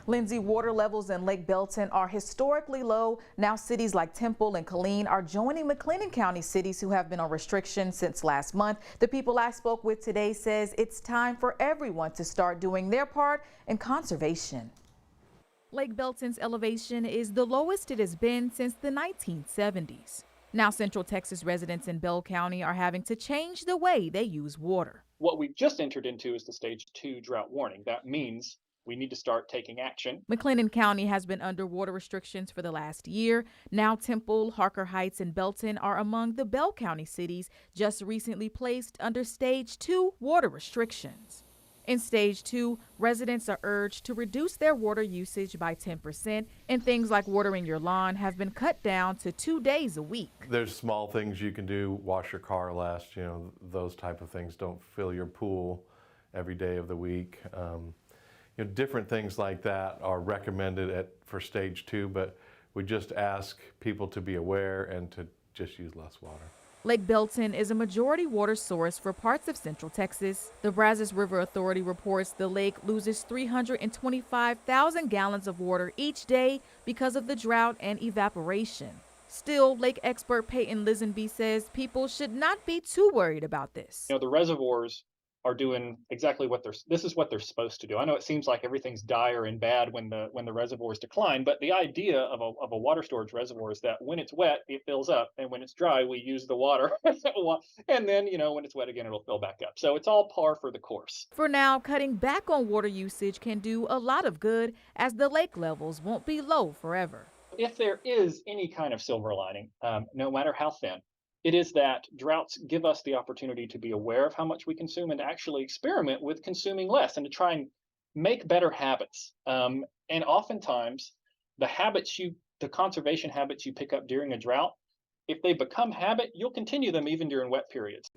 Lindsay, water levels in Lake Belton are historically low. Now cities like Temple and Killeen are joining McLennan County cities who have been on restrictions since last month. The people I spoke with today says it's time for everyone to start doing their part in conservation. Lake Belton's elevation is the lowest it has been since the 1970s. Now Central Texas residents in Bell County are having to change the way they use water. What we've just entered into is the stage 2 drought warning. That means we need to start taking action. McLennan County has been under water restrictions for the last year. Now Temple, Harker Heights, and Belton are among the Bell County cities just recently placed under stage 2 water restrictions. In stage 2, residents are urged to reduce their water usage by 10%, and things like watering your lawn have been cut down to 2 days a week. There's small things you can do, wash your car less, those type of things. Don't fill your pool every day of the week. Different things like that are recommended for stage 2, but we just ask people to be aware and to just use less water. Lake Belton is a majority water source for parts of Central Texas. The Brazos River Authority reports the lake loses 325,000 gallons of water each day because of the drought and evaporation. Still, lake expert Peyton Lisenby says people should not be too worried about this. The reservoirs are doing exactly what this is what they're supposed to do. I know it seems like everything's dire and bad when the reservoirs decline, but the idea of a water storage reservoir is that when it's wet, it fills up, and when it's dry, we use the water, and then when it's wet again, it'll fill back up. So it's all par for the course. For now, cutting back on water usage can do a lot of good, as the lake levels won't be low forever. If there is any kind of silver lining, no matter how thin, it is that droughts give us the opportunity to be aware of how much we consume and to actually experiment with consuming less and to try and make better habits. And oftentimes, the conservation habits you pick up during a drought, if they become habit, you'll continue them even during wet periods.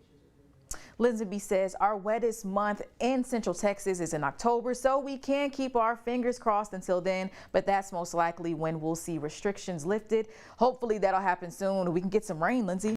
Lisenby says our wettest month in Central Texas is in October, so we can keep our fingers crossed until then, but that's most likely when we'll see restrictions lifted. Hopefully that'll happen soon. We can get some rain, Lindsay.